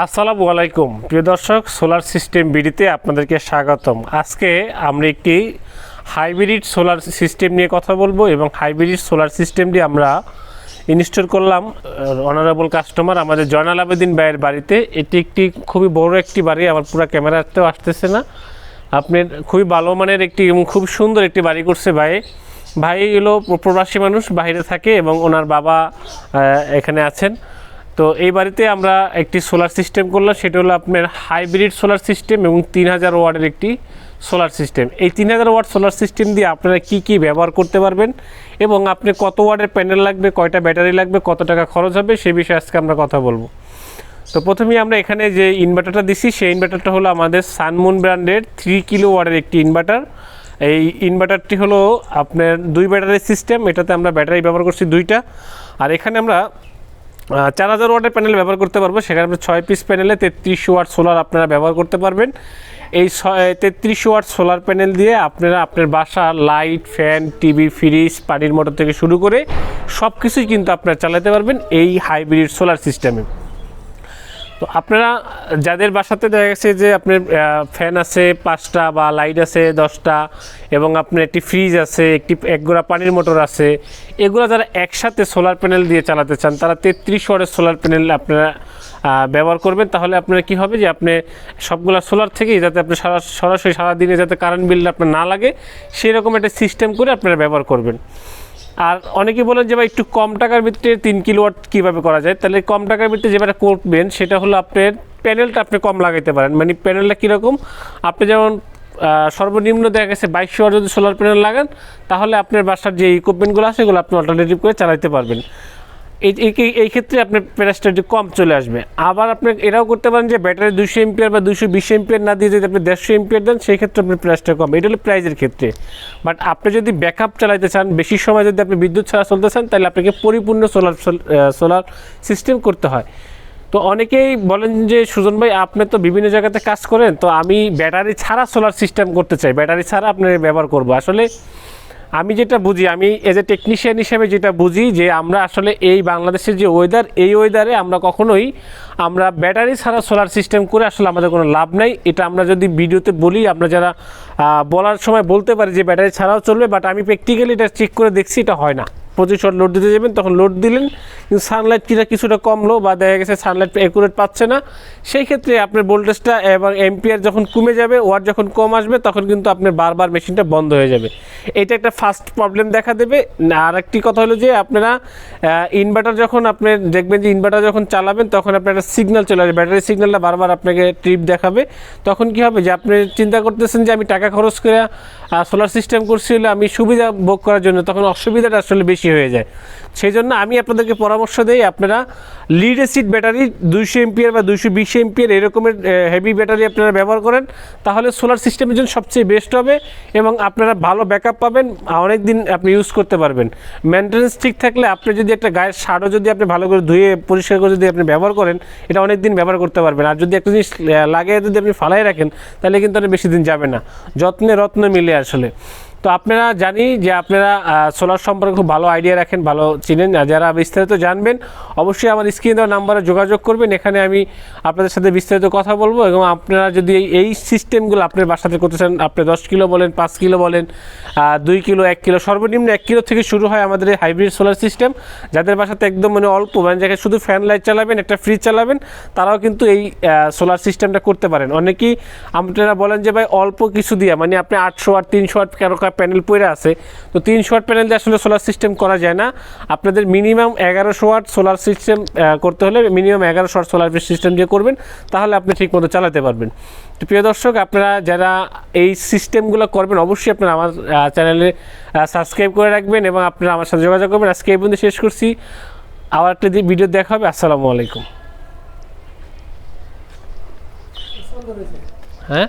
আসসালামু আলাইকুম প্রিয় দর্শক, সোলার সিস্টেম বিডিতে আপনাদেরকে স্বাগতম। আজকে আমরা একটি হাইব্রিড সোলার সিস্টেম নিয়ে কথা বলবো এবং হাইব্রিড সোলার সিস্টেমটি আমরা ইনস্টল করলাম অনারেবল কাস্টমার আমাদের জয়নাল আবেদিন ভাইয়ের বাড়িতে। এটি একটি খুবই বড় একটি বাড়ি, আমার পুরো ক্যামেরাতেও আসতেছে না। আপনার খুবই ভালো মানের একটি এবং খুব সুন্দর একটি বাড়ি করছে ভাই হলো প্রবাসী মানুষ, বাইরে থাকে এবং ওনার বাবা এখানে আছেন। তো এই বাড়িতে আমরা একটি সোলার সিস্টেম করলাম, সেটা হলো আপনার হাইব্রিড সোলার সিস্টেম এবং 3000 ওয়াটের একটি সোলার সিস্টেম। এই 3000 ওয়াট সোলার সিস্টেম দিয়ে আপনারা কি ব্যবহার করতে পারবেন এবং আপনি কত ওয়াটের প্যানেল লাগবে, কয়টা ব্যাটারি লাগবে, কত টাকা খরচ হবে, সে বিষয়ে আজকে আমরা কথা বলবো। তো প্রথমেই আমরা এখানে যে ইনভার্টারটা দিছি সেই ইনভার্টারটা হলো আমাদের সানমুন ব্র্যান্ডের 3 কিলো ওয়াটের একটি ইনভার্টার। এই ইনভার্টারটি হলো আপনার 2 ব্যাটারি সিস্টেম, এটাতে আমরা ব্যাটারি ব্যবহার করছি 2টা। আর এখানে আমরা 4000 ওয়াটের প্যানেল ব্যবহার করতে পারবো, সেখানে আমরা 6 পিস প্যানেলে 33 ওয়াট সোলার আপনারা ব্যবহার করতে পারবেন। এই 33 ওয়াট সোলার প্যানেল দিয়ে আপনারা আপনার বাসা লাইট, ফ্যান, টিভি, ফ্রিজ, পানির মোটর থেকে শুরু করে সব কিছুই কিন্তু আপনারা চালাতে পারবেন এই হাইব্রিড সোলার সিস্টেমে। তো আপনারা যাদের বাসাতে দেখা গেছে যে আপনার ফ্যান আছে 5টা বা লাইট আছে 10টা এবং আপনার একটি ফ্রিজ আছে, এক গোড়া পানির মোটর আছে, এগুলো যারা একসাথে সোলার প্যানেল দিয়ে চালাতে চান তারা 33 ওয়াটের সোলার প্যানেল আপনারা ব্যবহার করবেন। তাহলে আপনার কি হবে যে আপনি সবগুলা সোলার থেকেই যাতে আপনি সরাসরি সারাদিনে যাতে কারেন্ট বিল আপনার না লাগে সেই রকম একটা সিস্টেম করে আপনারা ব্যবহার করবেন। আর অনেকেই বলেন যে ভাই একটু কম টাকার ভিতরে 3 কিলোওয়াট কীভাবে করা যায়, তাহলে কম টাকার ভিতরে যেটা করবেন সেটা হলো আপনার প্যানেলটা আপনি কম লাগাইতে পারেন। মানে প্যানেলটা কীরকম, আপনি যেমন সর্বনিম্ন দেখা গেছে 2200 ওয়াট যদি সোলার প্যানেল লাগান তাহলে আপনার বাসার যে ইকুইপমেন্টগুলো আছে সেগুলো আপনি অল্টারনেটিভ করে চালাতে পারবেন। এই ক্ষেত্রে আপনার প্রাইসটা একটু কম চলে আসবে। আবার আপনি এটাও করতে পারেন যে ব্যাটারি 200 এমপিয়ার বা 220 এমপিয়ার না দিয়ে যদি আপনি 150 এমপিয়ার দেন সেই ক্ষেত্রে আপনার প্রাইসটা কম। এটা হলো প্রাইজের ক্ষেত্রে। বাট আপনি যদি ব্যাকআপ চালাতে চান, বেশি সময় যদি আপনি বিদ্যুৎ ছাড়া চলতে চান, তাহলে আপনাকে পরিপূর্ণ সোলার সিস্টেম করতে হয়। তো অনেকেই বলেন যে সুজন ভাই আপনি তো বিভিন্ন জায়গাতে কাজ করেন, তো আমি ব্যাটারি ছাড়া সোলার সিস্টেম করতে চাই, ব্যাটারি ছাড়া আপনার ব্যবহার করব। আসলে আমি যেটা বুঝি, আমি এজ এ টেকনিশিয়ান হিসেবে যেটা বুঝি যে আমরা আসলে এই বাংলাদেশের যে ওয়েদার, এই ওয়েদারে আমরা ব্যাটারি ছাড়া সোলার সিস্টেম করে আসলে আমাদের কোনো লাভ নাই। এটা আমরা যদি ভিডিওতে বলি, আমরা যারা বলার সময় বলতে পারি যে ব্যাটারি ছাড়াও চলবে, বাট আমি প্র্যাকটিক্যালি এটা চেক করে দেখছি এটা হয় না। 25 ওয়াট লোড দিতে যাবেন, তখন লোড দিলেন কিন্তু সানলাইট কিছুটা কমলো বা দেখা গেছে সানলাইট অ্যাকুরেট পাচ্ছে না, সেই ক্ষেত্রে আপনার ভোল্টেজটা এবং এম্পিয়ার যখন কমে যাবে, ওয়াট যখন কম আসবে, তখন কিন্তু আপনার বারবার মেশিনটা বন্ধ হয়ে যাবে। এটা একটা ফার্স্ট প্রবলেম দেখা দেবে। আর একটি কথা হলো যে আপনারা ইনভার্টার যখন আপনি দেখবেন যে ইনভার্টার যখন চালাবেন তখন আপনার একটা সিগন্যাল চলে আসবে, ব্যাটারি সিগন্যালটা বারবার আপনাকে ট্রিপ দেখাবে। তখন কি হবে যে আপনি চিন্তা করতেছেন যে আমি টাকা খরচ করে সোলার সিস্টেম করছি হলে আমি সুবিধা ভোগ করার জন্য, তখন অসুবিধাটা আসলে বেশি হয়ে যায়। সেই জন্য আমি আপনাদেরকে পরামর্শ দিই আপনারা লিড অ্যাসিড ব্যাটারি 200 এমপিয়ার বা 220 এমপিয়ার এরকমের হেভি ব্যাটারি আপনারা ব্যবহার করেন, তাহলে সোলার সিস্টেমের জন্য সবচেয়ে বেস্ট হবে এবং আপনারা ভালো ব্যাকআপ পাবেন, অনেক দিন আপনি ইউজ করতে পারবেন। মেনটেন্যান্স ঠিক থাকলে আপনি যদি একটা গায়ের শাড়ও যদি আপনি ভালো করে ধুয়ে পরিষ্কার করে যদি আপনি ব্যবহার করেন, এটা অনেক দিন ব্যবহার করতে পারবেন। আর যদি একটা জিনিস লাগিয়ে যদি আপনি ফালাই রাখেন তাহলে কিন্তু আর বেশি দিন যাবে না। যত্নে রত্ন মিলে আসলে। তো আপনারা জানি যে আপনারা সোলার সম্পর্কে খুব ভালো আইডিয়া রাখেন, ভালো চিনেন। যারা বিস্তারিত জানবেন অবশ্যই আমার স্ক্রিনে দেওয়া নাম্বারে যোগাযোগ করবেন, এখানে আমি আপনাদের সাথে বিস্তারিত কথা বলবো। এবং আপনারা যদি এই সিস্টেমগুলো আপনার বাসাতে করতে চান, আপনি 10 কিলো বলেন, 5 কিলো বলেন, 2 কিলো, 1 কিলো, সর্বনিম্ন 1 কিলো থেকে শুরু হয় আমাদের এই হাইব্রিড সোলার সিস্টেম। যাদের বাসাতে একদম অল্প, যেখানে শুধু ফ্যান লাইট চালাবেন, একটা ফ্রিজ চালাবেন, তারাও কিন্তু এই সোলার সিস্টেমটা করতে পারেন। অনেকেই আপনারা বলেন যে ভাই অল্প কিছু দিয়ে, মানে আপনি 800 ওয়াট 300 ওয়াট প্যানেল পড়ে আছে, তো 300 ওয়াট প্যানেল দিয়ে আসলে সোলার সিস্টেম করা যায় না। আপনাদের মিনিমাম 1100 ওয়াট সোলার সিস্টেম করতে হলে মিনিমাম 1100 ওয়াট সোলার সিস্টেম দিয়ে করবেন, তাহলে আপনি ঠিকমতো চালাতে পারবেন। তো প্রিয় দর্শক, আপনারা যারা এই সিস্টেমগুলো করবেন অবশ্যই আপনারা আমার চ্যানেলে সাবস্ক্রাইব করে রাখবেন এবং আপনারা আমার সাথে যোগাযোগ করবেন। আজকে এই পর্যন্ত শেষ করছি, আবার একটা ভিডিও দেখা হবে। আসসালামু আলাইকুম। হ্যাঁ।